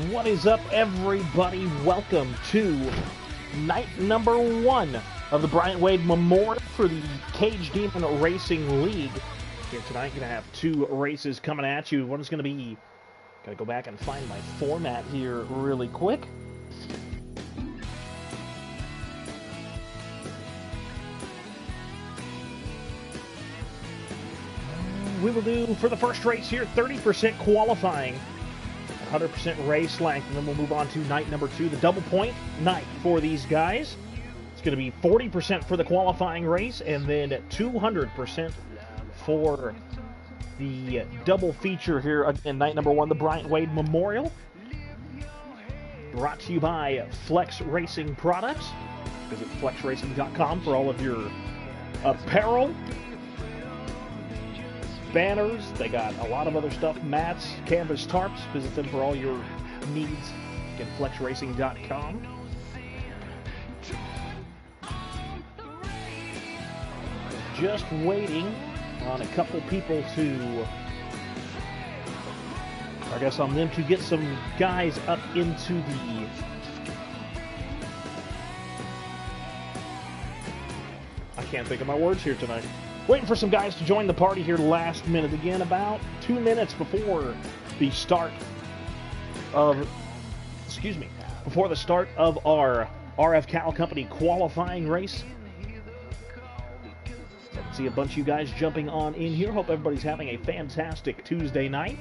What is up, everybody? Welcome to night number 1 of the Bryant Memorial for the Caged Demon Racing League. Here tonight, going to have 2 races coming at you. One's going to be... Got to go back and find my format here really quick. We will do, for the first race here, 30% qualifying, 100% race length, and then we'll move on to night number 2, the double point night for these guys. It's going to be 40% for the qualifying race, and then 200% for the double feature here, again, night number 1, the Bryant Wade Memorial. Brought to you by Flex Racing Products. Visit flexracing.com for all of your apparel, banners. They got a lot of other stuff, mats, canvas, tarps. Visit them for all your needs at flexracing.com. Just waiting on a couple people to, I guess on them to get some guys up into the I can't think of my words here tonight. Waiting for some guys to join the party here last minute. Again, about 2 minutes before the start of, before the start of our RF Cal Company qualifying race. So I can see a bunch of you guys jumping on in here. Hope everybody's having a fantastic Tuesday night.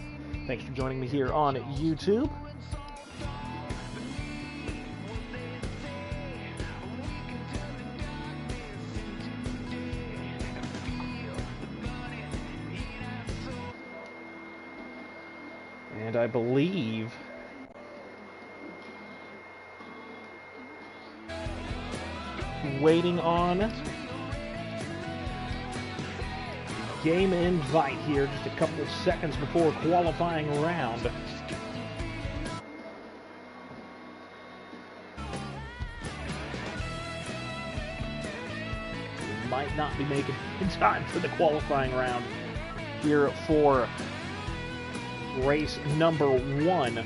Thanks for joining me here on YouTube. And I believe waiting on game invite here, just a couple of seconds before qualifying round. We might not be making it in time for the qualifying round here for race number 1.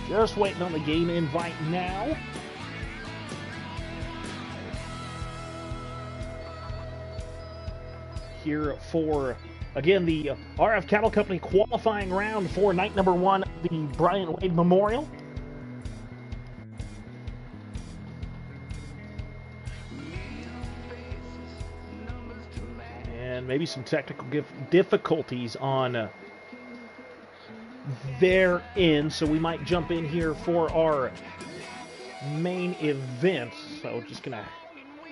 Just waiting on the game invite now. Here for, again, the RF Cattle Company qualifying round for night number 1 of the Bryant Wade Memorial. And maybe some technical difficulties on their end, so we might jump in here for our main event. So just gonna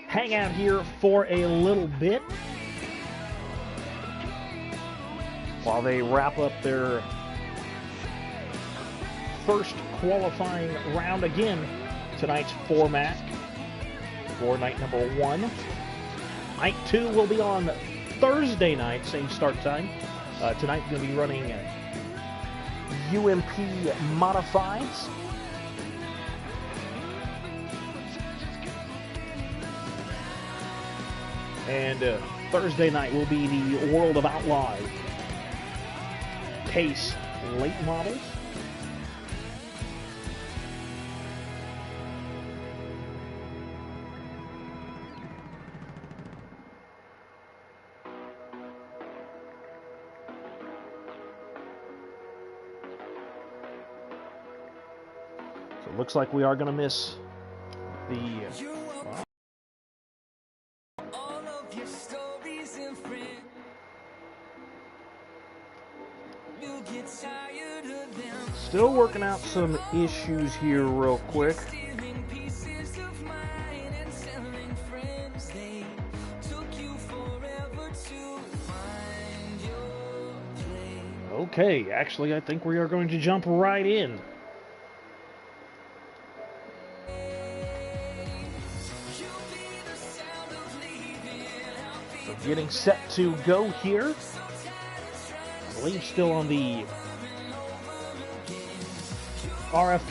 hang out here for a little bit while they wrap up their first qualifying round. Again, tonight's format for night number 1. Night 2 will be on Thursday night, same start time. Tonight we're going to be running UMP Modifieds. And Thursday night will be the World of Outlaw Case late models. So it looks like we are going to miss the still working out some issues here real quick. Okay, actually I think we are going to jump right in. So getting set to go here. I believe still on the RF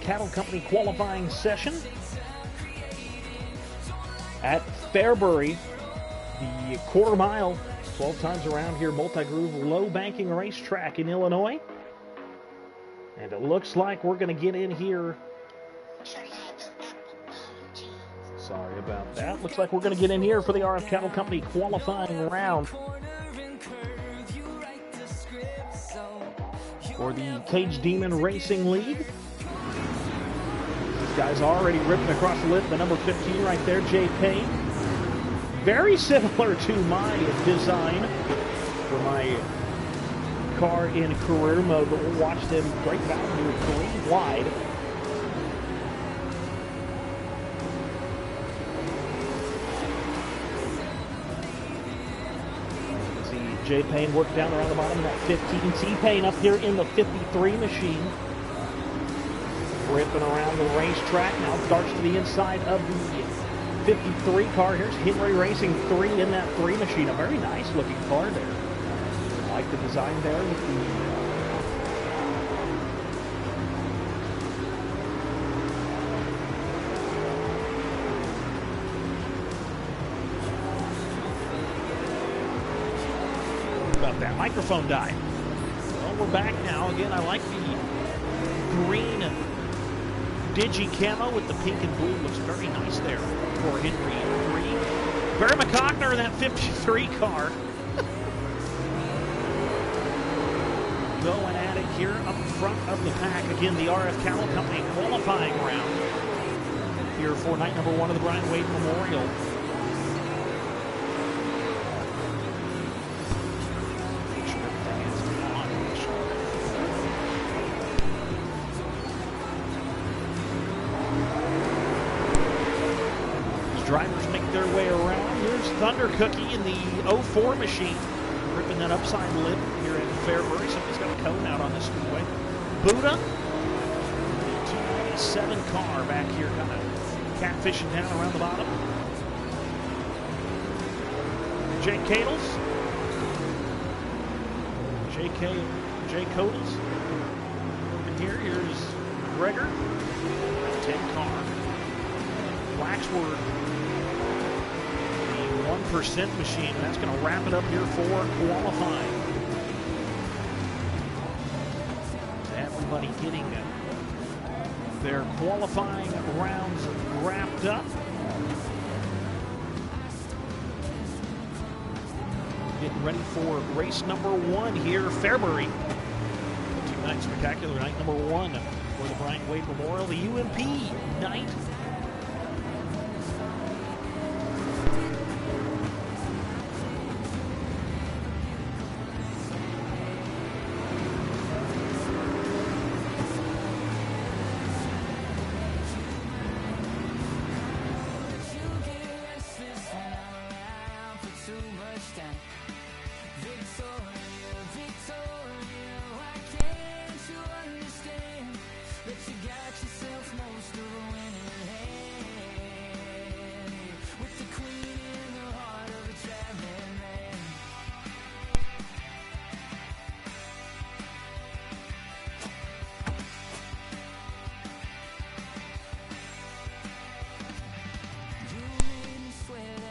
Cattle Company qualifying session at Fairbury, the quarter mile, 12 times around here, multi-groove, low banking racetrack in Illinois. And it looks like we're going to get in here. Sorry about that. Looks like we're going to get in here for the RF Cattle Company qualifying round for the Cage Demon Racing League. This guy's already ripping across the lip. The number 15 right there, Jay Payne. Very similar to my design for my car in career mode, but we'll watch them break down here 3 wide. Jay Payne worked down around the bottom of that 15. T-Payne up here in the 53 machine. Ripping around the racetrack. Now darts to the inside of the 53 car. Here's Henry Racing 3 in that 3 machine. A very nice looking car there. I like the design there with the that microphone died. Well, we're back now. Again, I like the green digi camo with the pink and blue. Looks very nice there for Henry 3. Barry McCockner in that 53 car. Going at it here up front of the pack. Again, the RF Cattle Company qualifying round here for night number 1 of the Bryant Wade Memorial. Drivers make their way around. Here's Thunder Cookie in the 04 machine, ripping that upside lip here in Fairbury. Somebody's got a cone out on this speedway. Buddha, the 297 car back here, kind of catfishing down around the bottom. Jake Cadles, Jay Codles. And here's Gregor, 10 car. Blacksword, the 1% machine. That's going to wrap it up here for qualifying. Everybody getting their qualifying rounds wrapped up. Getting ready for race number 1 here, Fairbury. Two-night spectacular, night number 1 for the Bryant Wade Memorial, the UMP night.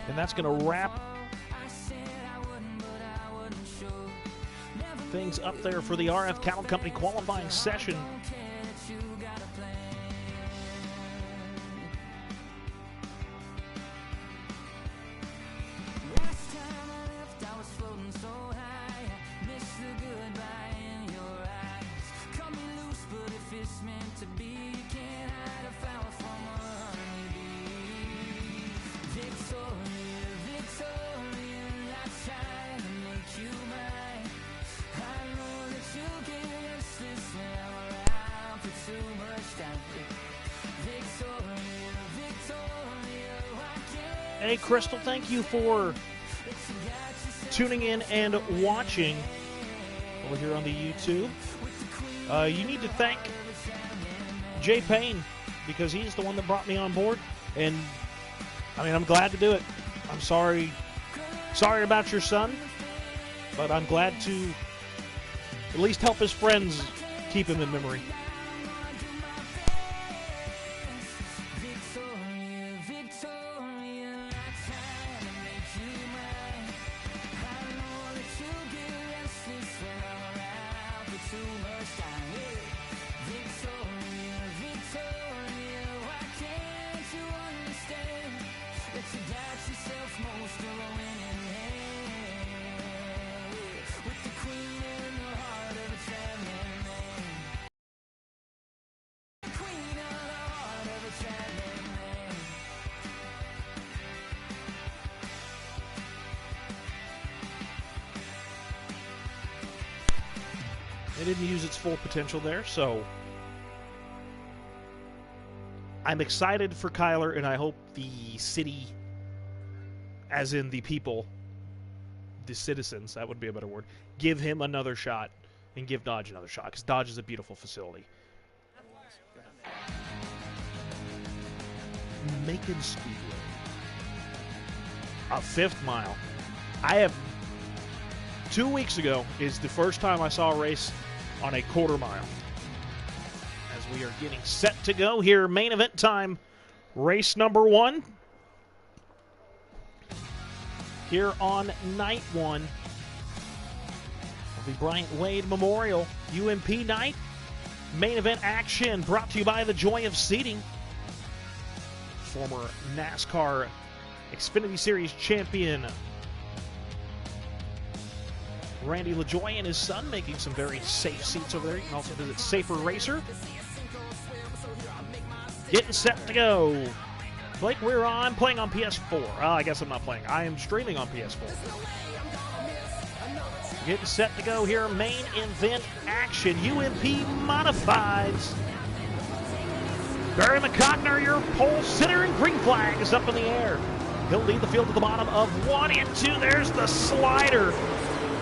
And that's going to wrap things up there for the RF Cattle Company qualifying session. Hey, Crystal, thank you for tuning in and watching over here on the YouTube. You need to thank Jay Payne because he's the one that brought me on board. And, I mean, I'm glad to do it. I'm sorry about your son, but I'm glad to at least help his friends keep him in memory. It didn't use its full potential there, so I'm excited for Kyler, and I hope the city, as in the people, the citizens, that would be a better word, give him another shot and give Dodge another shot, because Dodge is a beautiful facility. Macon Speedway. A 5th mile. 2 weeks ago is the first time I saw a race on a quarter mile. As we are getting set to go here, main event time, race number 1. Here on night 1 of the Bryant Wade Memorial UMP night. Main event action brought to you by the Joy of Seating. Former NASCAR Xfinity Series champion Randy LaJoie and his son making some very safe seats over there. You can also visit Safer Racer. Getting set to go. Blake, I'm playing on PS4. I guess I'm not playing. I am streaming on PS4. Getting set to go here. Main event action. UMP Modifieds. Barry McCockner, your pole sitter, and green flag is up in the air. He'll lead the field to the bottom of 1 and 2. There's the slider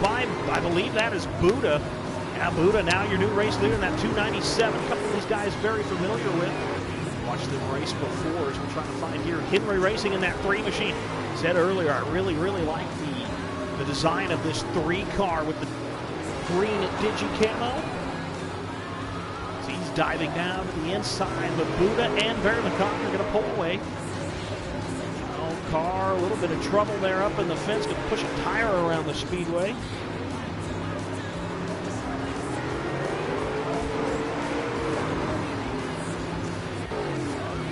by, I believe that is Buddha. Yeah, Buddha, now your new race leader in that 297. A couple of these guys very familiar with. Watched them race before, as we're trying to find here. Henry Racing in that 3 machine. Said earlier, I really like the design of this 3 car with the green digi camo. So he's diving down to the inside, but Buddha and Barry McCockner are going to pull away. Car, a little bit of trouble there up in the fence, going to push a tire around the speedway.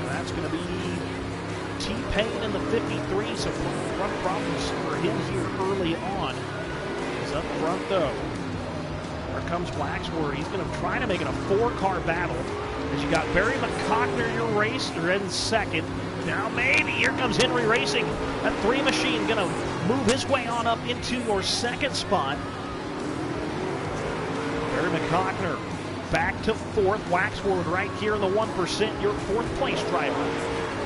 That's going to be T-Pain in the 53, so front problems for him here early on. He's up front though. Here comes Waxworth. He's going to try to make it a 4-car battle. As you got Barry McCockner, your racer, in second. Now maybe, here comes Henry Racing. That 3 machine going to move his way on up into your second spot. Barry McCockner back to 4th. Waxworth right here in the 1%, your 4th place driver.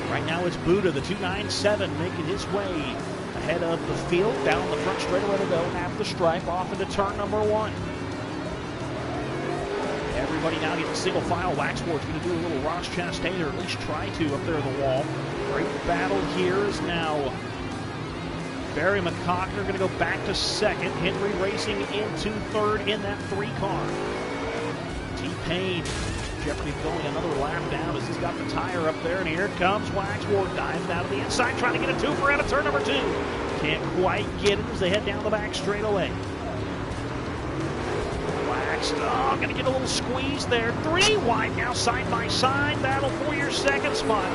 Right now it's Buddha, the 297, making his way ahead of the field. Down the front straightaway to go, half the stripe, off into turn number 1. Everybody now getting single file. Waxworth's going to do a little Ross Chastain, or at least try to, up there on the wall. Great battle here is now Barry McCockner going to go back to 2nd. Henry Racing into 3rd in that 3 car. T-Pain, Jeopardy going another lap down as he's got the tire up there, and here comes Waxworth, dives down to the inside, trying to get a 2 out of turn number 2. Can't quite get it as they head down the back straightaway. Oh, going to get a little squeeze there. 3 wide now, side by side battle for your 2nd spot.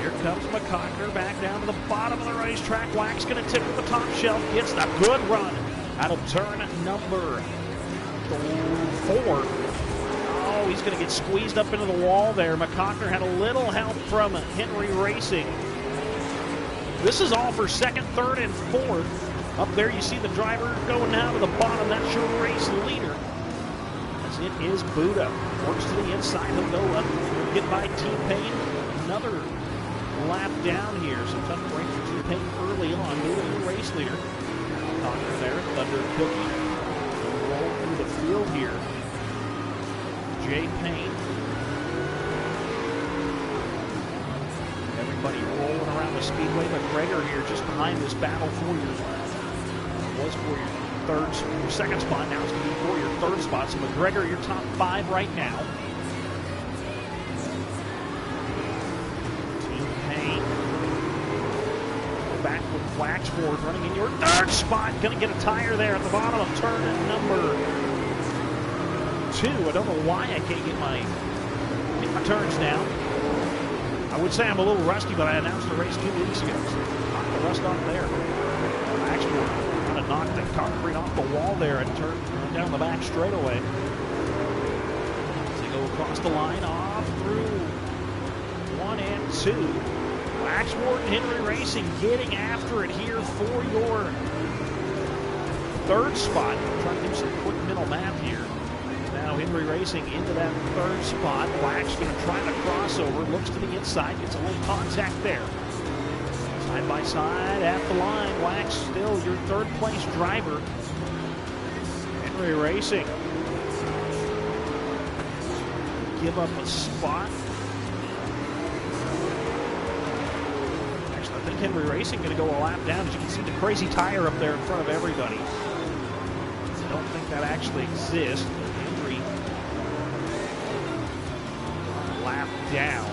Here comes McCockner back down to the bottom of the racetrack. Wax going to tip to the top shelf. Gets the good run out of turn number 4. Oh, he's going to get squeezed up into the wall there. McCockner had a little help from Henry Racing. This is all for 2nd, 3rd, and 4th. Up there you see the driver going down to the bottom. That's your race leader. It is Buddha. Works to the inside. He'll go up. Get by T-Pain. Another lap down here. So tough break for T-Pain early on. Buddha, the race leader. Conner there. Thunder Cookie. Roll through the field here. Jay Payne. Everybody rolling around the speedway. McGregor here just behind this battle for your, was for your 2nd spot. Now it's going to be for your 3rd spot. So McGregor, your top 5 right now. T-Pain. Back with Waxworth running in your 3rd spot. Going to get a tire there at the bottom of turn number 2. I don't know why I can't get my turns down. I would say I'm a little rusty, but I announced the race 2 weeks ago. So knock the rust off there. Waxworth kind of knocked the concrete off the wall there and turn down the back straightaway. As they go across the line, off through 1 and 2. Waxworth and Henry Racing getting after it here for your 3rd spot. I'm trying to do some quick mental math here. Now Henry Racing into that third spot. Wax going to try the crossover. Looks to the inside. Gets a little contact there. Side by side at the line. Wax still your third place driver. Henry Racing. Give up a spot. Actually, I think Henry Racing going to go a lap down. As you can see the crazy tire up there in front of everybody. I don't think that actually exists. Henry lap down.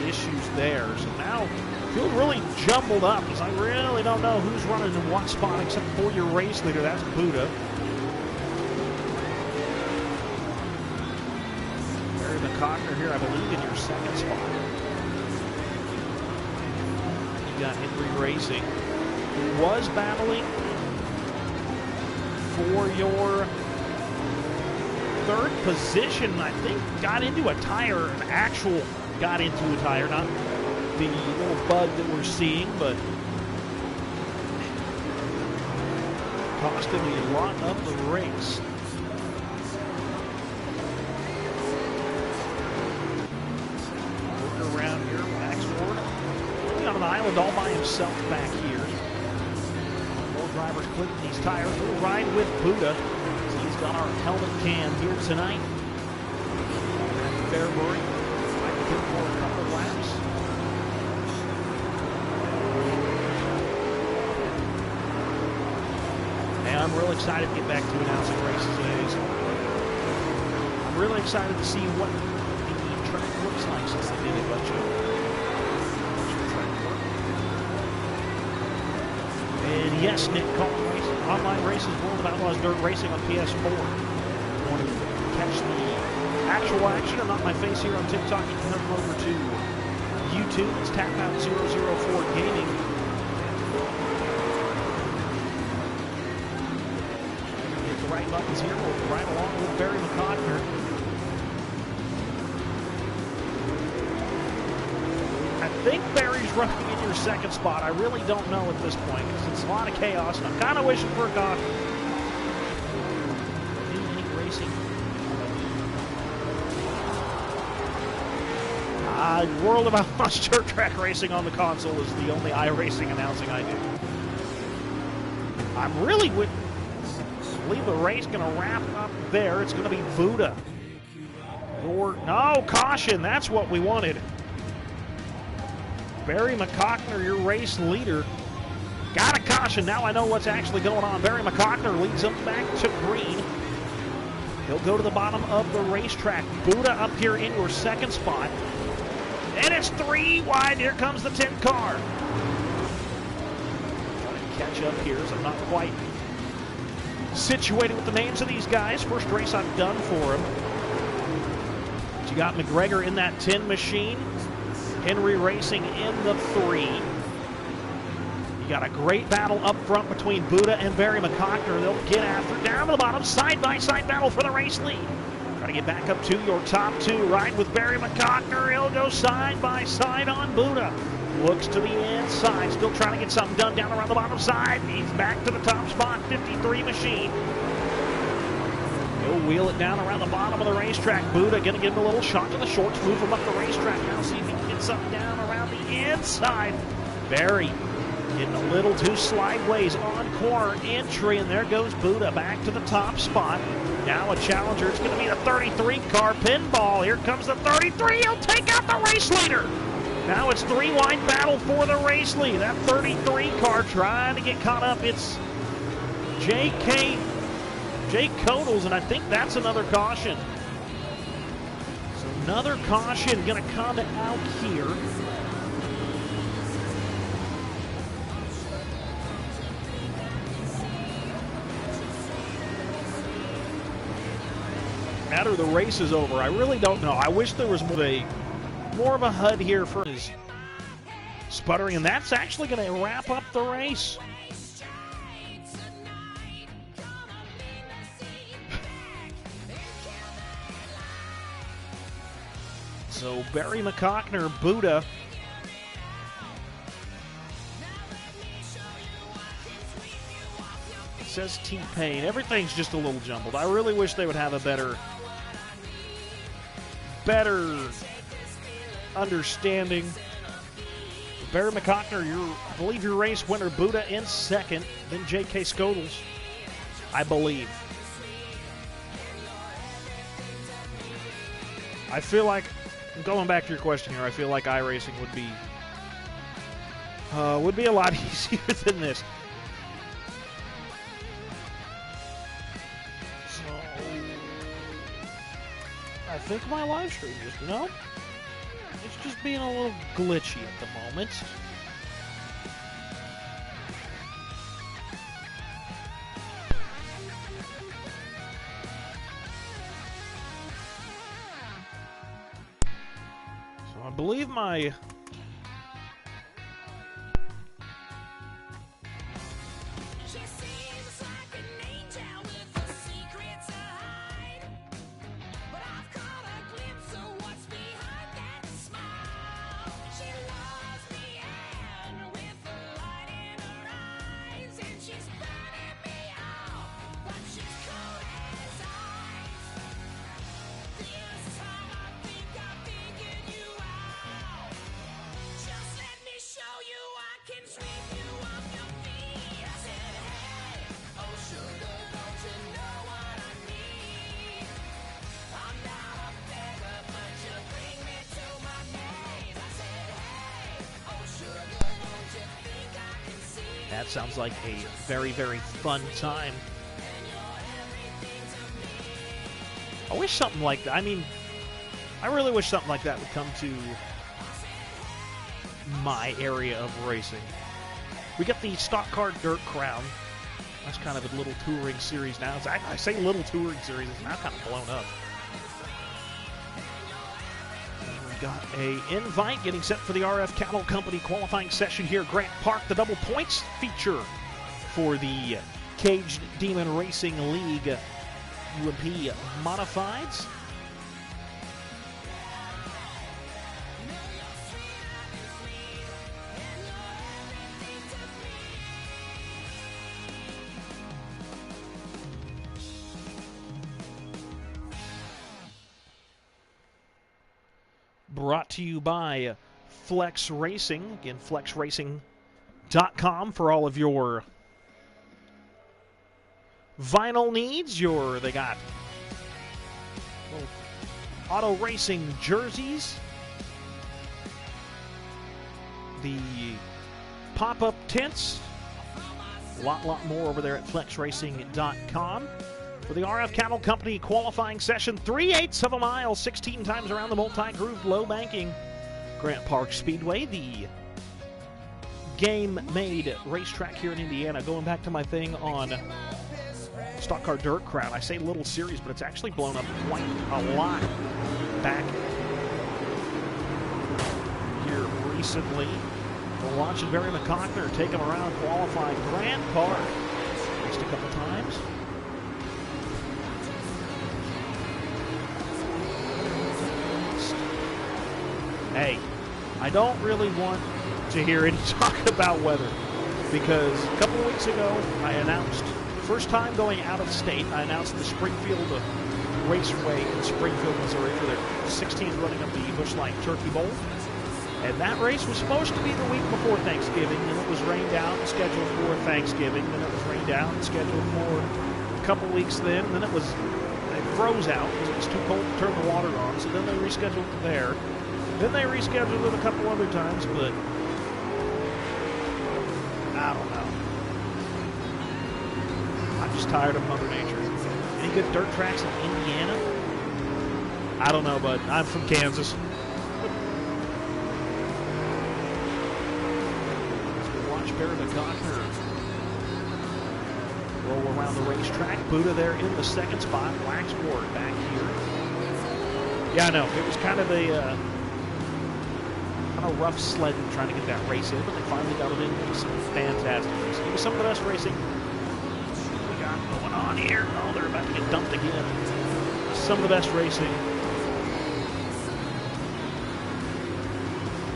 Issues there. So now field really jumbled up because I really don't know who's running in what spot except for your race leader. That's Buddha. Barry McCockner here, I believe, in your second spot. You got Henry Racing, who was battling for your third position. I think got into a tire, an actual got into a tire, not the little bug that we're seeing, but cost him a lot of the race. Looking around here, Max Ward really on an island all by himself back here. More drivers clipping these tires. We'll ride with Buddha. So he's got our helmet cam here tonight. At Fairbury. Might get for a couple laps. And I'm real excited to get back to announcing races today. So I'm really excited to see what the track looks like since they did a bunch of track work. And yes, Nick Collin Racing, online races, World of Outlaws Dirt Racing on PS4. Want to catch the actual action and not my face here on TikTok, you can come over to YouTube. It's TapOut004 Gaming. Hit the right buttons here. We'll ride along with Barry McCockner. I think Barry's running in your second spot. I really don't know at this point because it's a lot of chaos, and I'm kind of wishing for a caution. Racing. World of Outlaws Dirt Track Racing on the console is the only iRacing announcing I do. I'm really with. I believe the race going to wrap up there. It's going to be Buddha. No, caution. That's what we wanted. Barry McCockner, your race leader. Got a caution. Now I know what's actually going on. Barry McCockner leads him back to green. He'll go to the bottom of the racetrack. Buddha up here in your second spot. And it's 3 wide. Here comes the 10 car. Trying to catch up here as I'm not quite situated with the names of these guys. First race I've done for them. But you got McGregor in that 10 machine. Henry Racing in the 3. You got a great battle up front between Buddha and Barry McCockner. They'll get after down to the bottom. Side-by-side battle for the race lead. Try to get back up to your top 2. Ride with Barry McCockner. He'll go side-by-side on Buddha. Looks to the inside. Still trying to get something done down around the bottom side. He's back to the top spot. 53 machine. He'll wheel it down around the bottom of the racetrack. Buddha going to give him a little shot to the shorts. Move him up the racetrack now. See if he can get something down around the inside. Barry getting a little too sideways on corner entry. And there goes Buddha back to the top spot. Now a challenger. It's going to be the 33 car pinball. Here comes the 33. He'll take out the race leader. Now it's 3 wide battle for the race lead. That 33 car trying to get caught up. It's Jake Kodals, and I think that's another caution. So another caution going to come out here. After the race is over, I really don't know. I wish there was more of a HUD here for his sputtering, and that's actually going to wrap up the race. So Barry McCockner, Buddha. It says T-Pain. Everything's just a little jumbled. I really wish they would have a better better understanding. Barry McCockner, I believe your race winner. Buddha in second, then J.K. Skodels, I believe. I feel like, going back to your question here, I feel like iRacing would be a lot easier than this. So, I think my live stream just, it's just being a little glitchy at the moment. So I believe my... That sounds like a very, very fun time. I wish something like that, I really wish something like that would come to my area of racing. We got the Stock Car Dirt Crown. That's kind of a little touring series now. I say little touring series, it's now kind of blown up. Got a invite getting set for the RF Cattle Company qualifying session here at Grant Park. The double points feature for the Cadged Demon Racing League UMP Modifieds. Brought to you by Flex Racing. Again, flexracing.com for all of your vinyl needs. They got auto racing jerseys, the pop-up tents, a lot more over there at flexracing.com. For the RF Cattle Company qualifying session, 3/8 of a mile, 16 times around the multi-grooved low banking Grant Park Speedway, the game-made racetrack here in Indiana. Going back to my thing on Stock Car Dirt Crown, I say little series, but it's actually blown up quite a lot back here recently. We're watching Barry McCockner take him around qualifying Grant Park. Just a couple times. Hey, I don't really want to hear any talk about weather because a couple of weeks ago I announced, first time going out of state, I announced the Springfield Raceway in Springfield, Missouri for their 16th running of the Busch Light Turkey Bowl. And that race was supposed to be the week before Thanksgiving, and it was rained out and scheduled for Thanksgiving, then it was rained out and scheduled for a couple weeks then it froze out because it was too cold to turn the water on, so then they rescheduled it there. Then they rescheduled it a couple other times, but I don't know. I'm just tired of Mother Nature. Any good dirt tracks in Indiana? I don't know, but I'm from Kansas. Let's go watch Barry McCockner roll around the racetrack. Buddha there in the second spot. Waxward back here. Yeah, I know. It was kind of a rough sledding trying to get that race in, but they finally got it in. It was some fantastic racing. It was some of the best racing we got going on here. Oh, they're about to get dumped again. Some of the best racing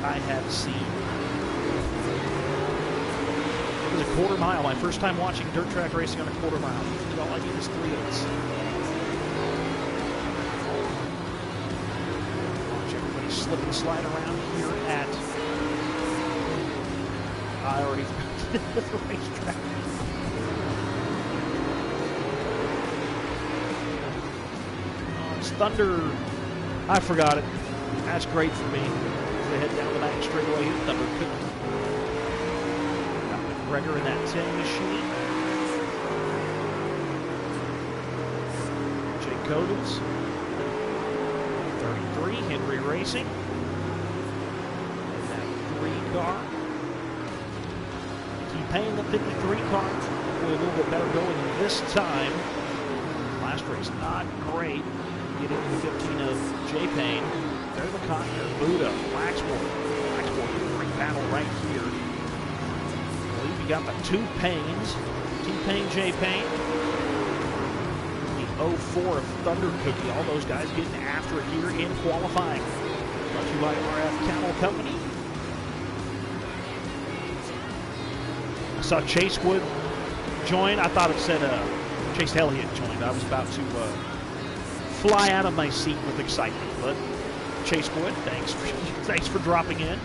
I have seen. It was a quarter mile. My first time watching dirt track racing on a quarter mile. Usually all I get is 3/8. slip and slide around here at, I already forgot the racetrack. It's Thunder, I forgot it. That's great for me. They head down the back straightaway here. Thunder Cookie. Got McGregor in that 10 machine. Jake Codens. 33, Henry Racing. In that 3 car. T-Pain, the 53 car. Hopefully a little bit better going this time. Last race, not great. Get into the 15 of J-Pain. There's the Cotter, Buddha, Waxport. Waxport, great battle right here. I believe you got the 2 Pains. T-Pain, J-Pain. The 04 of Thunder Cookie. All those guys getting after it here in qualifying. Brought to you by RF Camel Company. I saw Chase Wood join. I thought it said Chase Elliott joined. I was about to fly out of my seat with excitement, but Chase Wood, thanks for dropping in.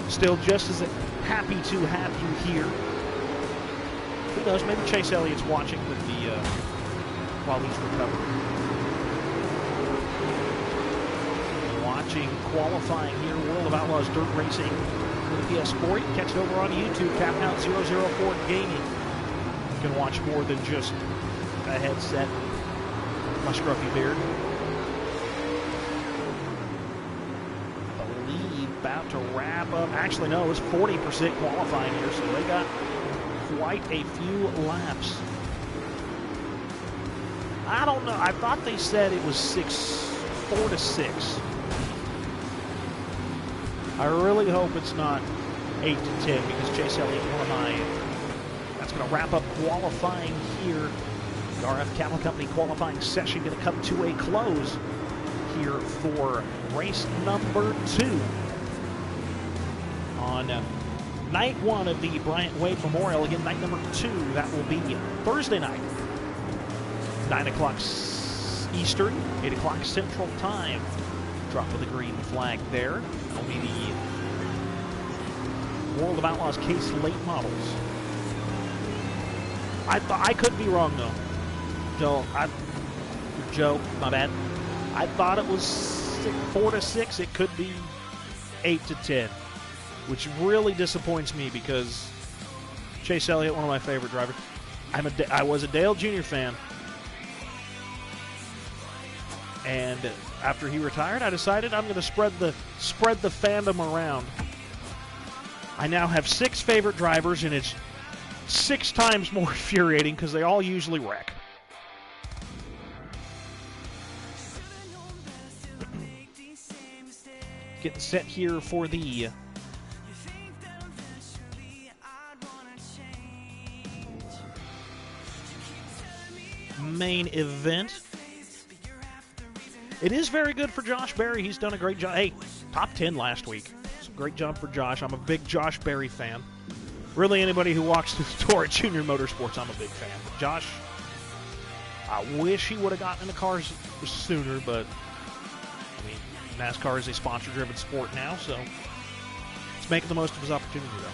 Still just as happy to have you here. Who knows? Maybe Chase Elliott's watching with the while he's recovering. Watching qualifying here, World of Outlaws Dirt Racing with PS Sport. Catch it over on YouTube, Capnout004 Gaming. You can watch more than just a headset, my scruffy beard. I believe about to wrap up. Actually, no, it was 40% qualifying here, so they got quite a few laps. I don't know. I thought they said it was 4 to 6. I really hope it's not 8 to 10 because Chase Elliott, one of my. That's going to wrap up qualifying here. The RF Camel Company qualifying session going to come to a close here for race number 2 on night 1 of the Bryant Wade Memorial. Again, night number 2. That will be Thursday night, 9 o'clock Eastern, 8 o'clock Central Time. Drop of the green flag there. That'll be the World of Outlaws Case Late Models. I could be wrong though. Joe, my bad. I thought it was 4 to 6. It could be 8 to 10, which really disappoints me because Chase Elliott, one of my favorite drivers. I was a Dale Jr. fan, and after he retired, I decided I'm going to spread the fandom around. I now have 6 favorite drivers, and it's 6 times more infuriating because they all usually wreck. Getting set here for the main event. It is very good for Josh Berry. He's done a great job. Hey, top 10 last week. It's a great job for Josh. I'm a big Josh Berry fan. Really, anybody who walks through the door at Junior Motorsports, I'm a big fan. But Josh, I wish he would have gotten in the cars sooner, but I mean, NASCAR is a sponsor-driven sport now, so he's making the most of his opportunity, though.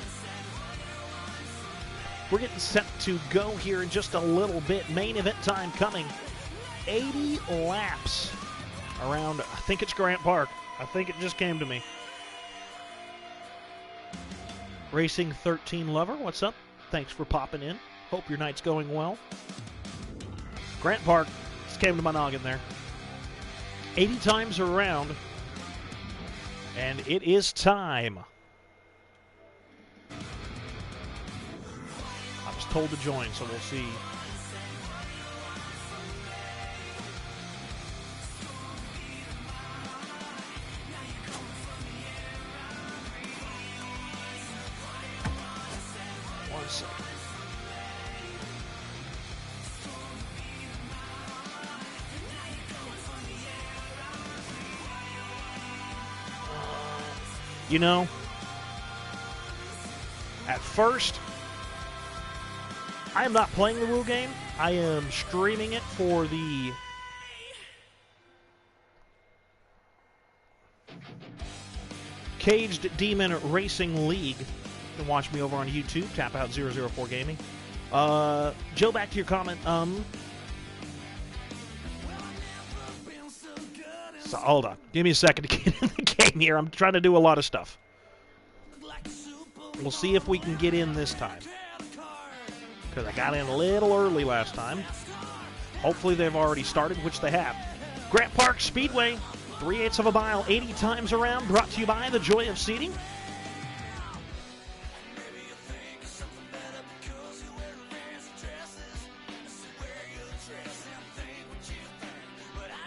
We're getting set to go here in just a little bit. Main event time coming. 80 laps around, I think it's Grant Park. I think it just came to me. Racing 13 Lover, what's up? Thanks for popping in. Hope your night's going well. Grant Park just came to my noggin there. 80 times around, and it is time. I was told to join, so we'll see. One second. You know, at first, I am not playing the Woo game. I am streaming it for the Cadged Demon Racing League. You can watch me over on YouTube, tap out 004 Gaming. Joe, back to your comment. So hold on. Give me a second to get in the game here. I'm trying to do a lot of stuff. We'll see if we can get in this time. Because I got in a little early last time. Hopefully they've already started, which they have. Grant Park Speedway, 3/8 of a mile, 80 times around, brought to you by the Joy of Seating.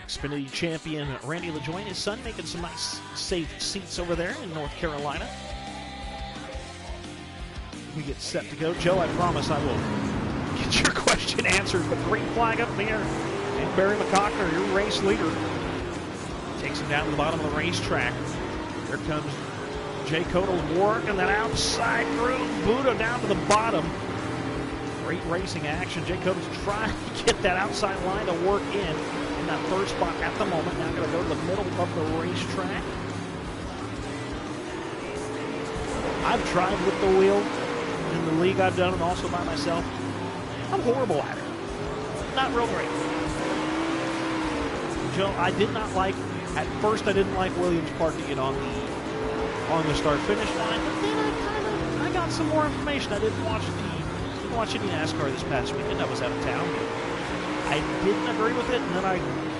Xfinity champion Randy LeJoy and his son making some nice, safe seats over there in North Carolina. We get set to go. Joe, I promise I will get your question answered. But green flag up in the air. And Barry McCockner, your race leader, takes him down to the bottom of the racetrack. Here comes Jay Codal working that outside groove. Buddha down to the bottom. Great racing action. Jay Codal's trying to get that outside line to work in that third spot at the moment. Now going to go to the middle of the racetrack. I've tried with the wheel in the league I've done, and also by myself. I'm horrible at it. Not real great. Joe, I did not like, at first I didn't like Williams parking it on the start-finish line, but then I got some more information. I didn't watch any NASCAR this past weekend. I was out of town. I didn't agree with it, and then I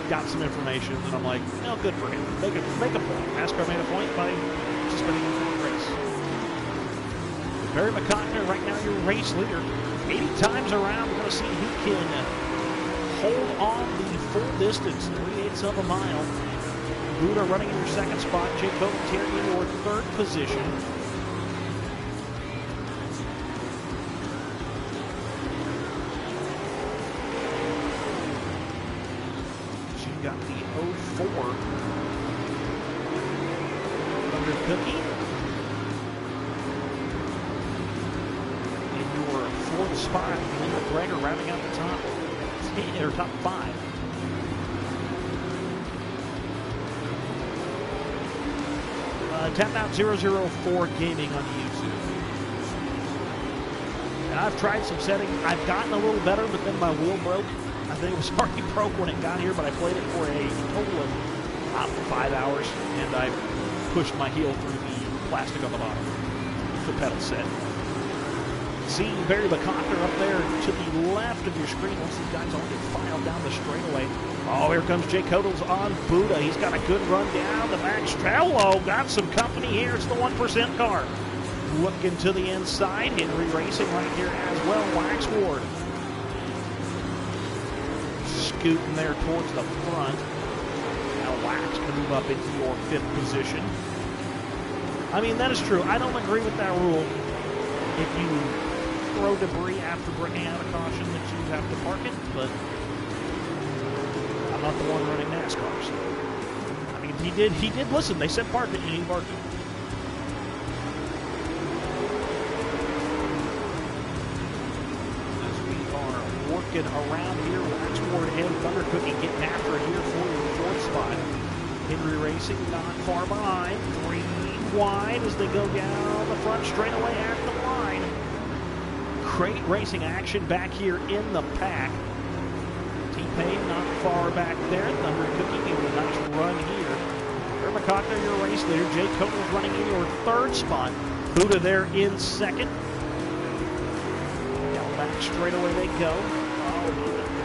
got some information, and I'm like, no, good for him. Make a point. NASCAR made a point by suspending him from the race. Barry McCockner, right now your race leader. 80 times around, we're going to see who can hold on the full distance, 3/8 of a mile. Buddha running in your second spot. Jake Codal in your third position. So you got the 04 under Cookie. Fourth spot, and McGregor rounding out the top 10 or top 5. Tap out 004 Gaming on YouTube. And I've tried some settings. I've gotten a little better, but then my wheel broke. I think it was already broke when it got here, but I played it for a total of about 5 hours, and I pushed my heel through the plastic on the bottom. The pedal set. Seeing Barry McCockner up there to the left of your screen once these guys all get filed down the straightaway. Oh, here comes Jay Codal's on Buddha. He's got a good run down the back. Hello, got some company here. It's the 1% car. Looking to the inside. Henry Racing right here as well. Wax Ward. Scooting there towards the front. Now Wax can move up into your 5th position. I mean, that is true. I don't agree with that rule. If you throw debris after bringing out a caution that you have to park it, but I'm not the one running NASCARs. I mean, he did listen. They said park it, and he parked it. As we are working around here, Waxward and Thunder Cookie getting after it here for your 4th spot. Henry Racing not far behind. 3 wide as they go down the front straightaway at the line. Great racing action back here in the pack. T-Pain not far back there. Thunder Cookie giving a nice run here. Barry McCockner, your race leader. Jake Codal's running in your 3rd spot. Buddha there in 2nd. Down back straightaway they go. Oh,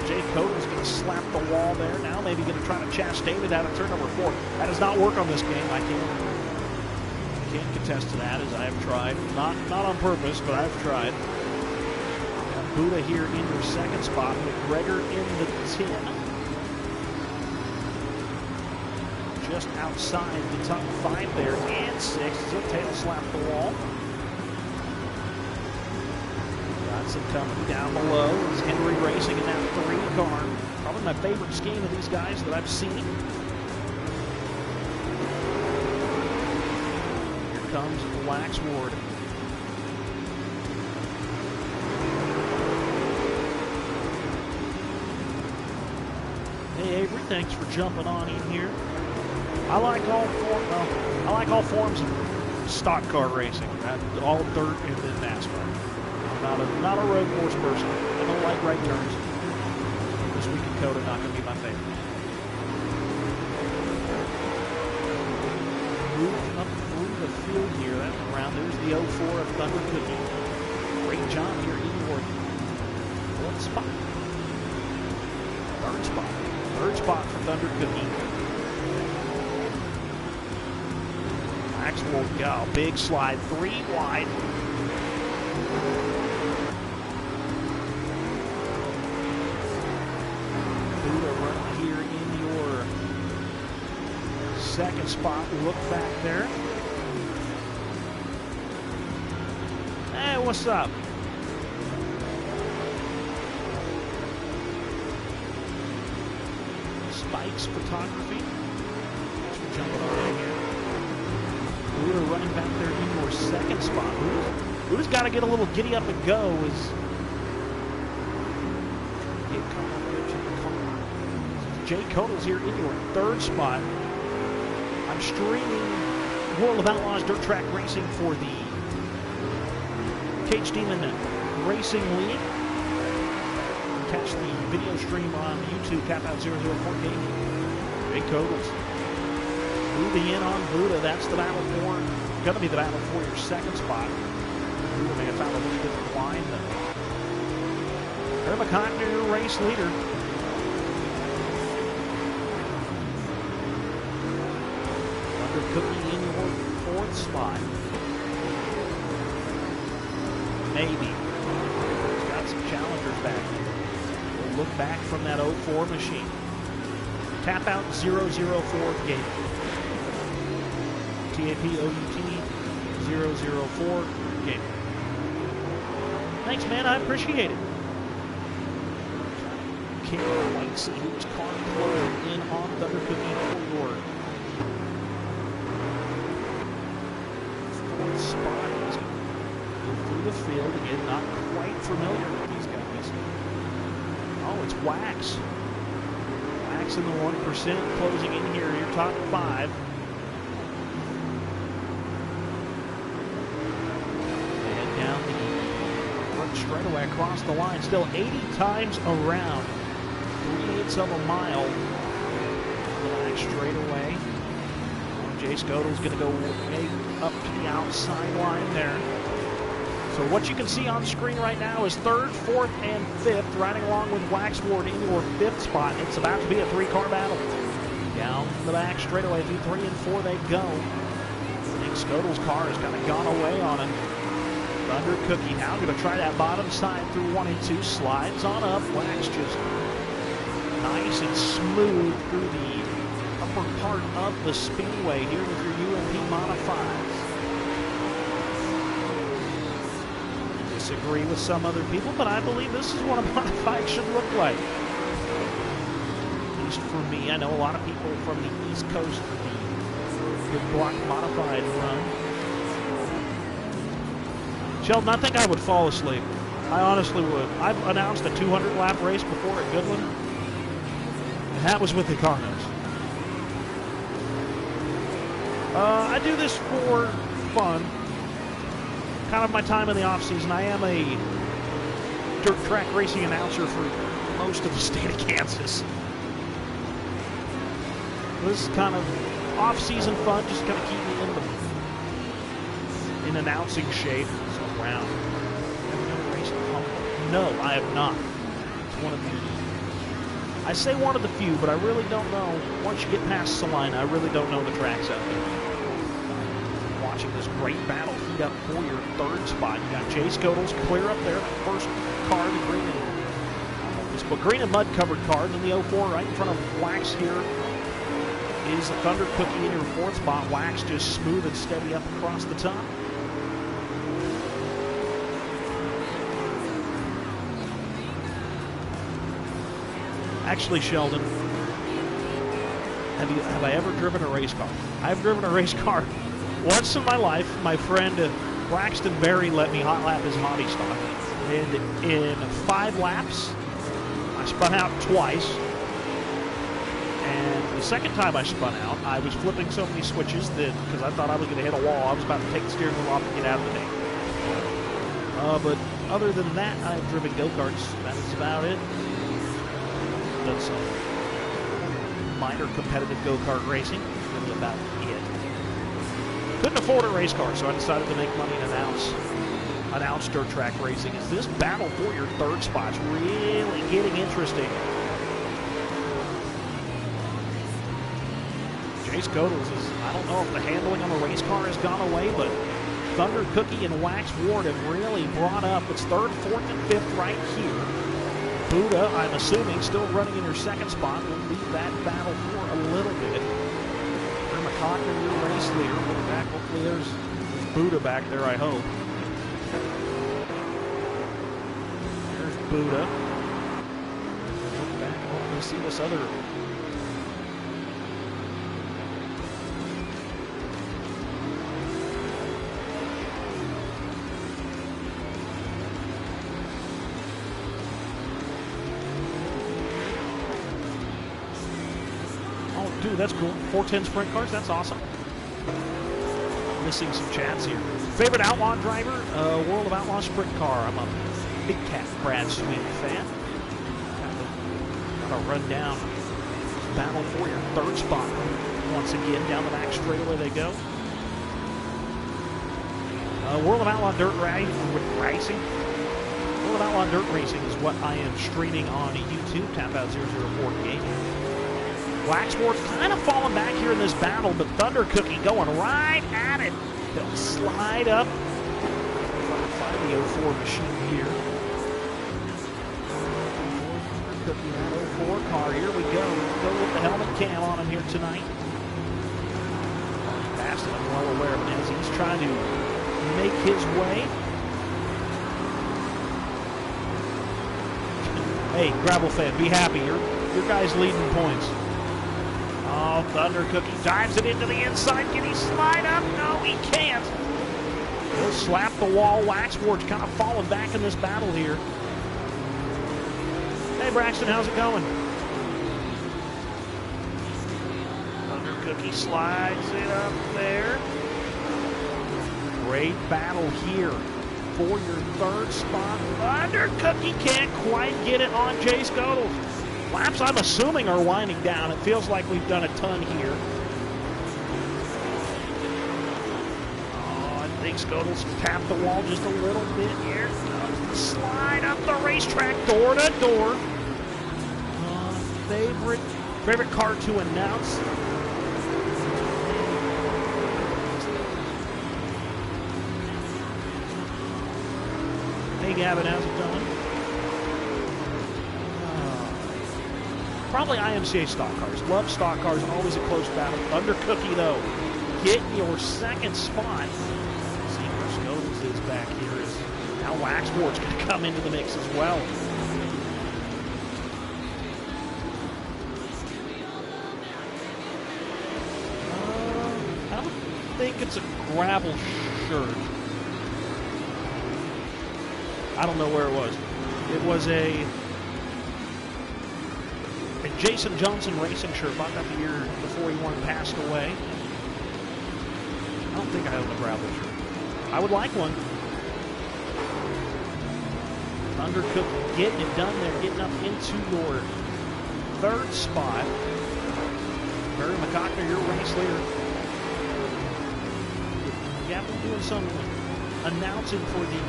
Jake Codal's going to slap the wall there. Now maybe going to try to chastain it out of turn number 4. That does not work on this game. I can't contest to that, as I have tried. Not on purpose, but I've tried. Buddha here in your 2nd spot. McGregor in the 10. Just outside the top 5 there. And 6. So tail slap the wall. Got some company down below. It's Henry Racing in that 3 car. Probably my favorite scheme of these guys that I've seen. Comes Wax Ward. Hey Avery, thanks for jumping on in here. I like all forms of stock car racing. That's all dirt and then NASCAR. I'm not a road course person. I don't like right turns. This week in COTA not going to be my favorite. Moving up through the field here, that round. There's the 04 of Thunder Cookie. Great job here in your fourth spot. Third spot for Thunder Cookie. Maxwell go. Big slide. 3 wide. Buddha running here in your second spot. Look back there. Hey, what's up? Spikes Photography. Thanks for jumping on in here. Buddha running back there in your second spot. Buddha's got to get a little giddy up and go. Jay Codall's here in your third spot. I'm streaming World of Outlaws Dirt Track Racing for the Cadged Racing League. Catch the video stream on YouTube, Cap-Out 004 Gaming. Jay Codall's moving in on Buddha. That's the battle for, going to be the battle for your second spot. Buddha may have found a little different line though. Hermicott, your race leader. Thunder Cookie in your fourth spot. Maybe. He's got some challengers back here. We'll look back from that 04 machine. Cap-Out 004 Gaming. TAPOUT 004 Gaming. Thanks, man. I appreciate it. Can't wait to see who's car closing in on Thunder Cookie for your fourth spot. He's going to go through the field again. Not quite familiar with these guys. Oh, it's Wax. Wax in the 1% closing in here. Your top 5. And down the front straightaway across the line. Still 80 times around. 3/8 of a mile. Back straightaway. Jace Godell's going to go way up to the outside line there. So what you can see on screen right now is 3rd, 4th, and 5th, riding along with Waxward in your 5th spot. It's about to be a 3-car battle. Down the back straightaway through 3 and 4 they go. I think Scodell's car has kind of gone away on him. Thunder Cookie now going to try that bottom side through 1 and 2. Slides on up. Wax just nice and smooth through the upper part of the speedway here with your UMP Modifieds. Disagree with some other people, but I believe this is what a modified should look like. At least for me. I know a lot of people from the East Coast for the good block modified run. Sheldon, I think I would fall asleep. I honestly would. I've announced a 200-lap race before at Goodland, and that was with the Carnos. I do this for fun. Kind of my time in the off-season. I am a dirt track racing announcer for most of the state of Kansas. This is kind of off-season fun, just kind of keep me in announcing shape. So round. Have you ever raced Humboldt? No, I have not. It's one of the, I say one of the few, but I really don't know. Once you get past Salina, I really don't know the tracks out there. Watching this great battle heat up for your 3rd spot. You got Chase Godell's clear up there. First car, the green and green and mud covered car. And then the 04 right in front of Wax here is the Thunder Cookie in your 4th spot. Wax just smooth and steady up across the top. Actually, Sheldon, have I ever driven a race car? I've driven a race car once in my life. My friend Braxton Berry let me hot lap his hobby stock. And in 5 laps, I spun out twice. And the second time I spun out, I was flipping so many switches that, because I thought I was going to hit a wall, I was about to take the steering wheel off and get out of the day. But other than that, I've driven go-karts. That is about it. Done some minor competitive go-kart racing. That's really about it. Couldn't afford a race car, so I decided to make money and announce dirt track racing. Is this battle for your third spot's really getting interesting? Jace Godels is, I don't know if the handling on the race car has gone away, but Thunder Cookie and Wax Ward have really brought up. It's third, fourth, and fifth right here. Buddha, I'm assuming, still running in her second spot. We'll leave that battle for a little bit. McCockner, your race leader. Look back. Hopefully there's Buddha back there, I hope. There's Buddha. Look back. Hopefully see this other. Dude, that's cool. 410 sprint cars, that's awesome. Missing some chats here. Favorite Outlaw driver? World of Outlaw sprint car. I'm a Big Cat Brad Swin fan. Got to run down. Battle for your third spot. Once again, down the back straightaway they go. World of Outlaw Dirt Racing. World of Outlaw Dirt Racing is what I am streaming on YouTube. Tap out 004 Gaming. Waxworth kind of falling back here in this battle, but Thunder Cookie going right at it. They'll slide up. Find the 04 machine here. Thunder Cookie, that 04 car. Here we go. We'll go with the helmet cam on him here tonight. Fast, and I'm well aware of it as he's trying to make his way. Hey, Gravel fan, be happy. Your guy's leading points. Oh, Thunder Cookie dives it into the inside. Can he slide up? No, he can't. He'll slap the wall. Waxward's kind of falling back in this battle here. Hey, Braxton, how's it going? Thunder Cookie slides it up there. Great battle here for your third spot. Thunder Cookie can't quite get it on Jace Godels. Laps, I'm assuming, are winding down. It feels like we've done a ton here. Oh, I think Godels tapped the wall just a little bit here. Slide up the racetrack, door to door. Favorite car to announce. Hey, Gavin, how's it going? Probably IMCA stock cars. Love stock cars. Always a close battle. Thunder Cookie, though, get your second spot. See where Godels is back here. Is now Waxward's going to come into the mix as well. I don't think it's a gravel shirt. I don't know where it was. It was a Jason Johnson racing shirt bought that the year before he won passed away. I don't think I own a gravel shirt. I would like one. Thunder Cookie getting it done there, getting up into your third spot. Barry McCockner, your race leader. Yeah, we're doing some announcing for the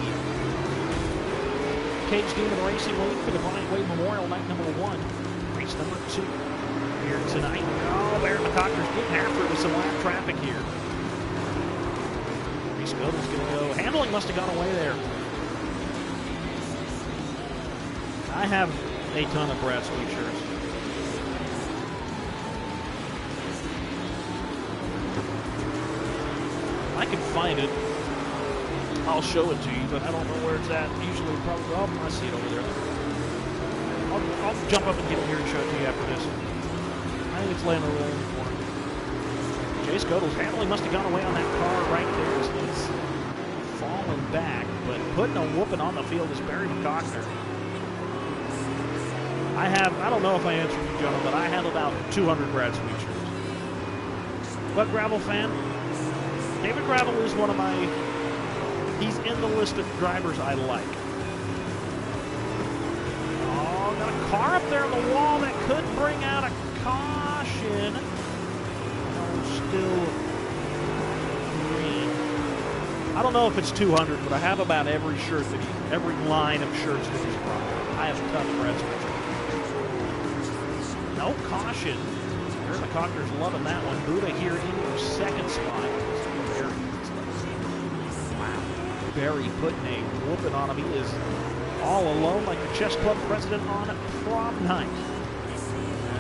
Cadged Demon Racing League for the Bryant Wade Memorial Night number 1. Race number 2 here tonight. Oh, Barry McCockner's getting after it with some lap traffic here. Jace Godels going to go. Handling must have gone away there. I have a ton of Brad Sweet shirts. I can find it. I'll show it to you, but I don't know where it's at. Usually, probably, oh, I see it over there. I'll jump up and get it here and show it to you after this. I think it's laying over there in the corner. Jace Godels' handling must have gone away on that car right there. So it's falling back, but putting a whooping on the field is Barry McCockner. I don't know if I answered you, gentlemen, but I have about 200 Brad Sweet shirts. But Gravel fan, David Gravel is one of my, he's in the list of drivers I like. Oh, got a car up there on the wall that could bring out a caution. Oh, still green. I don't know if it's 200, but I have about every shirt that every line of shirts that he's brought. I have a ton of Brad Sweet shirts. No caution. Helicopter's loving that one. Buddha here in your second spot. Wow. Barry putting a whooping on him. He is all alone like the chess club president on prom night,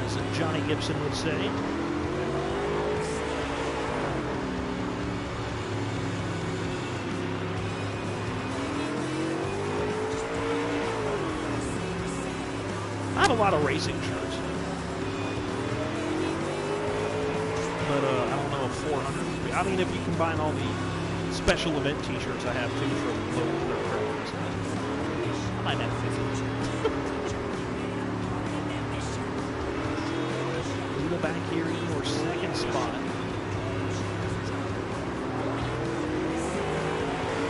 as Johnny Gibson would say. I have a lot of racing shirts. But I don't know if 400. I mean, if you combine all the special event T-shirts I have too from local dirt trails, I might have 50. Buddha back here in your second spot.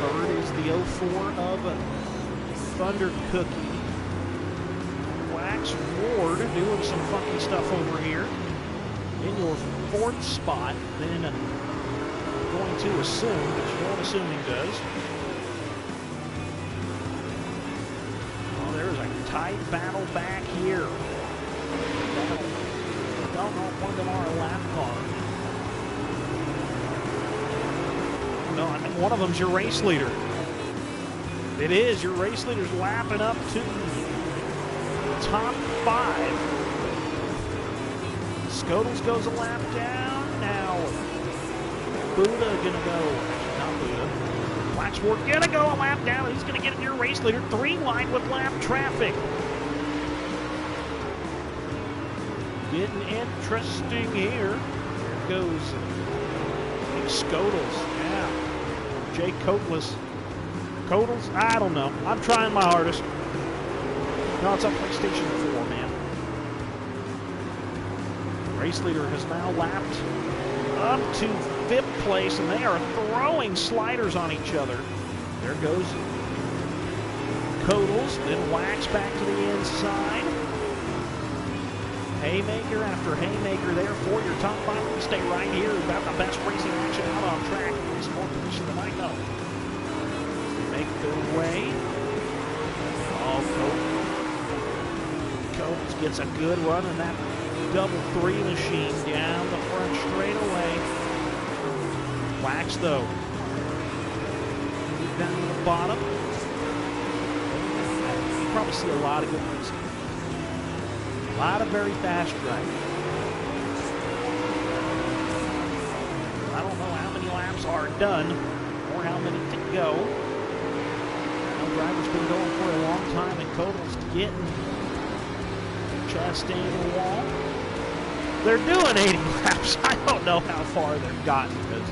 Third is the 04 of Thunder Cookie. Wax Ward doing some funky stuff over here. In your fourth spot, then I'm going to assume, but you don't assume he does. Oh, there's a tight battle back here. Don't know if one of them are a lap car. No, I think one of them's your race leader. It is. Your race leader's lapping up to the top 5. Skodels goes a lap down. Now, Buddha gonna go, not Buddha. Waxwork gonna go a lap down. He's gonna get your race leader 3 wide with lap traffic. Getting interesting here. There goes Skodels. Yeah. Jay Coatless. Coatles? I don't know. I'm trying my hardest. No, it's on PlayStation 4, man. Race leader has now lapped up to 5th place, and they are throwing sliders on each other. There goes Coatles, then Wax back to the inside. Haymaker after haymaker there for your top 5. We stay right here. About the best racing action out on track. It's more position than I know. Make their way. Oh, Coatles gets a good run in that double 3 machine down the front straightaway. Wax though. Move down to the bottom. You probably see a lot of good racing. A lot of very fast driving. I don't know how many laps are done or how many to go. The driver's been going for a long time, and Coatles getting Chastain to the wall. They're doing 80 laps. I don't know how far they've gotten because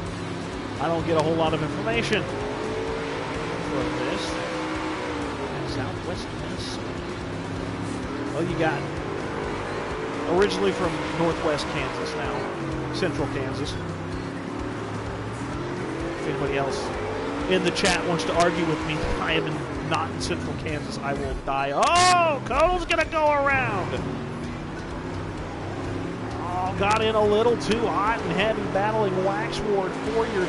I don't get a whole lot of information from this. Southwest Minnesota. Well, you got originally from Northwest Kansas now, Central Kansas. If anybody else in the chat wants to argue with me, I am not in Central Kansas. I will die. Oh, Cole's gonna go around. Oh, got in a little too hot and heavy, battling Waxward for your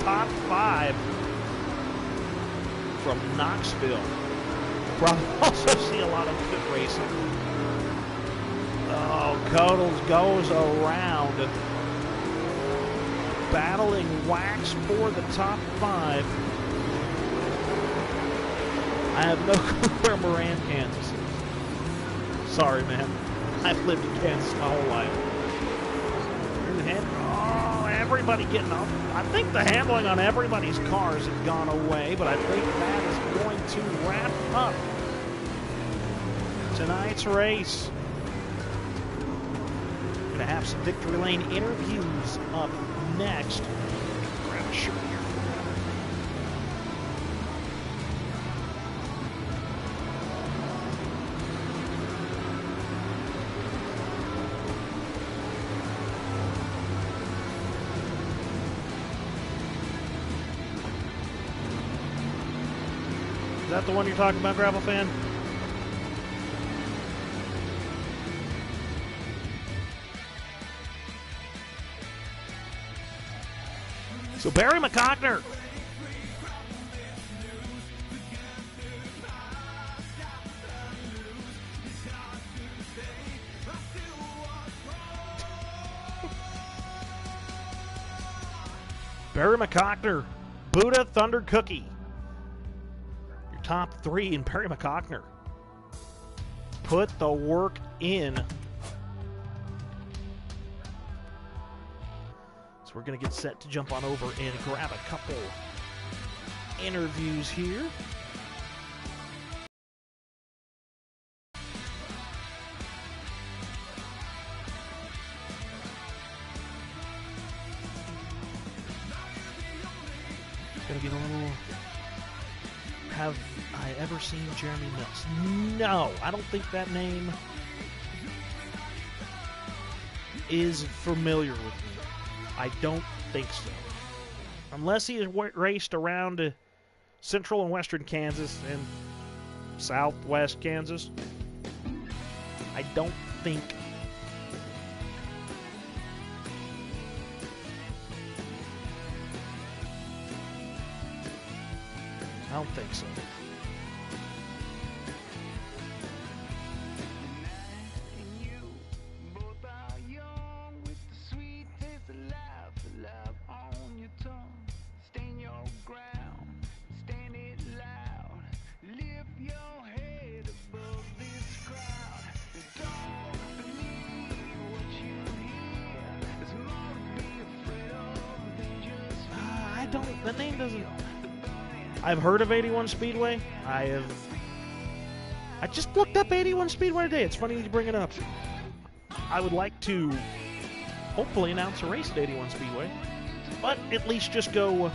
top 5 from Knoxville. Probably also see a lot of good racing. Oh, Coatles goes around, battling Wax for the top 5. I have no clue where Moran, Kansas is. Sorry, man. I've lived in Kansas my whole life. Oh, everybody getting up. I think the handling on everybody's cars has gone away, but I think that is going to wrap up tonight's race. Going to have some Victory Lane interviews up next. Grab a shirt here. that the one you're talking about, Gravel Fan? So Barry McCockner. Barry McCockner, Buddha Thunder Cookie. Your top three in Barry McCockner. Put the work in. So we're going to get set to jump on over and grab a couple interviews here. Gonna get a little. Have I ever seen Jeremy Mills? No, I don't think that name is familiar with me. I don't think so. Unless he has raced around central and western Kansas and southwest Kansas. I don't think. I don't think so. I don't. The name doesn't. I've heard of 81 Speedway. I just looked up 81 Speedway today. It's funny you bring it up. I would like to hopefully announce a race at 81 Speedway, but at least just go.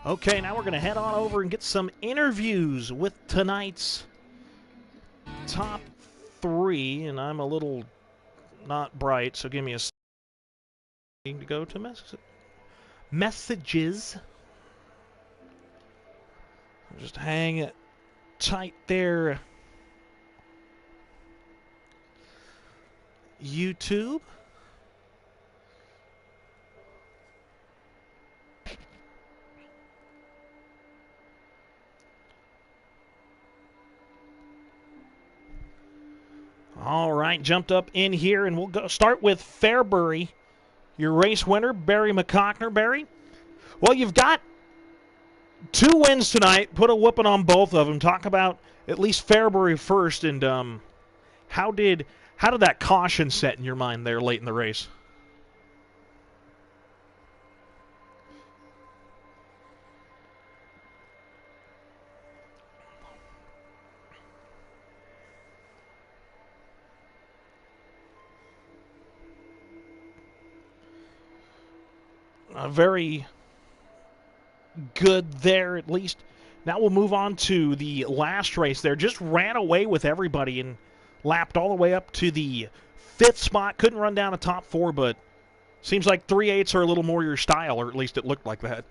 Okay, now we're going to head on over and get some interviews with tonight's top three, and I'm a little not bright, so give me a second to go to messages. Just hang it tight there, YouTube. All right, jumped up in here, and we'll go start with Fairbury, your race winner, Barry McCockner. Barry, well, you've got 2 wins tonight. Put a whooping on both of them. Talk about at least Fairbury first, and how did that caution set in your mind there late in the race? Very good there, at least. Now we'll move on to the last race there. Just ran away with everybody and lapped all the way up to the 5th spot. Couldn't run down a top 4, but seems like 3/8 are a little more your style, or at least it looked like that.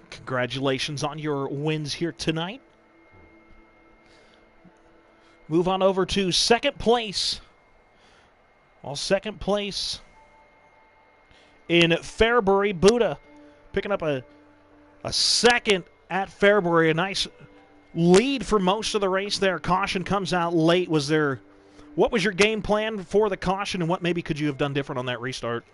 Congratulations on your wins here tonight. Move on over to second place. Well, second place in Fairbury, Buddha picking up a second at Fairbury. A nice lead for most of the race there. Caution comes out late. Was there what was your game plan for the caution, and what maybe could you have done different on that restart?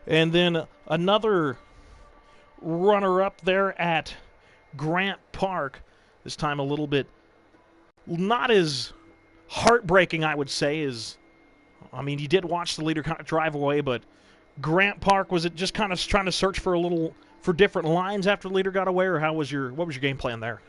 And then another runner-up there at Grant Park. This time a little bit not as heartbreaking, I would say, as, I mean, you did watch the leader kind of drive away, but Grant Park, was it just kind of trying to search for different lines after the leader got away, or what was your game plan there?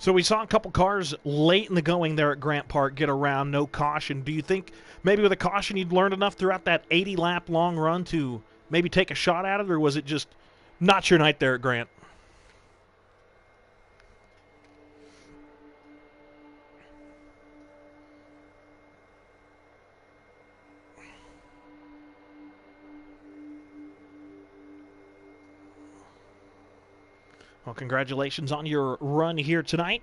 So we saw a couple cars late in the going there at Grant Park get around, no caution. Do you think maybe with a caution you'd learned enough throughout that 80-lap long run to maybe take a shot at it, or was it just not your night there at Grant? Well, congratulations on your run here tonight.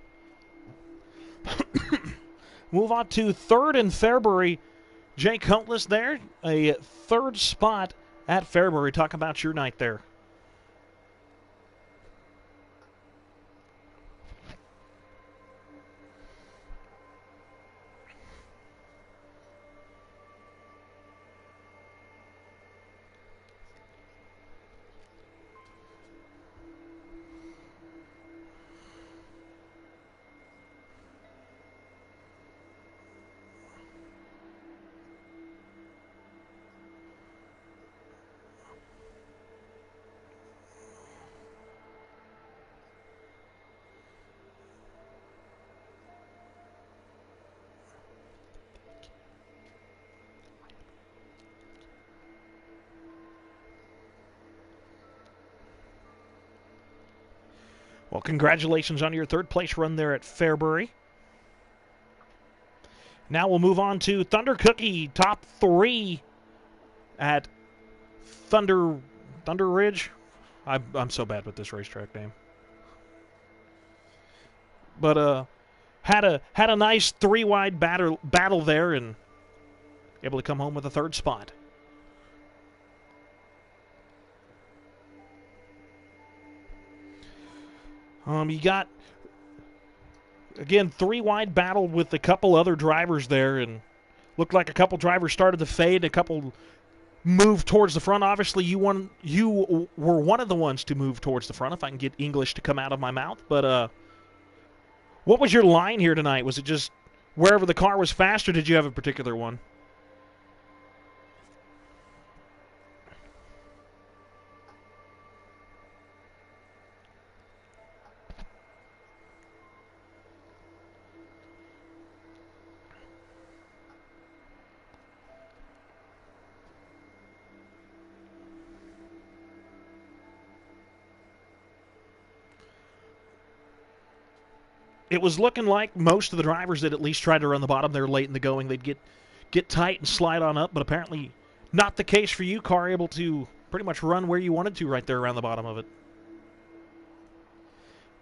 Move on to third in Fairbury. Jake Huntless there, a third spot at Fairbury. Talk about your night there. Well, congratulations on your third place run there at Fairbury. Now we'll move on to Thunder Cookie, top 3 at Thunder Ridge. I'm so bad with this racetrack name. But had a nice 3-wide battle there and able to come home with a third spot. You got, again, 3-wide battle with a couple other drivers there, and looked like a couple drivers started to fade, a couple moved towards the front. Obviously, you were one of the ones to move towards the front, if I can get English to come out of my mouth. But what was your line here tonight? Was it just wherever the car was fast, or did you have a particular one? It was looking like most of the drivers that at least tried to run the bottom there late in the going, they'd get tight and slide on up, but apparently not the case for you. Car able to pretty much run where you wanted to right there around the bottom of it.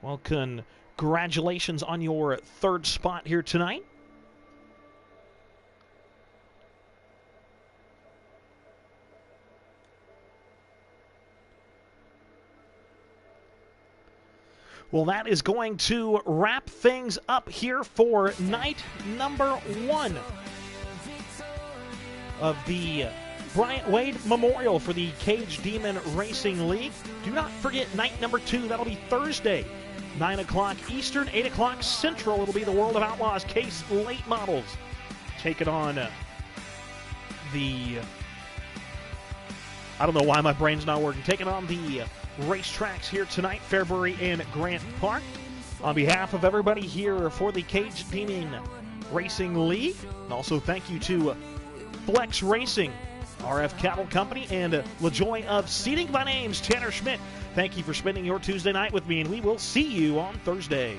Well, congratulations on your third spot here tonight. Well, that is going to wrap things up here for night number 1 of the Bryant Wade Memorial for the Cadged Demon Racing League. Do not forget night number 2. That'll be Thursday, 9 o'clock Eastern, 8 o'clock Central. It'll be the World of Outlaws Case Late Models taking on I don't know why my brain's not working. Taking on the racetracks here tonight, Fairbury and Grant Park. On behalf of everybody here for the Cadged Demon Racing League, and also thank you to Flex Racing, RF Cattle Company, and LaJoy of Seating. My name's Tanner Schmidt. Thank you for spending your Tuesday night with me, and we will see you on Thursday.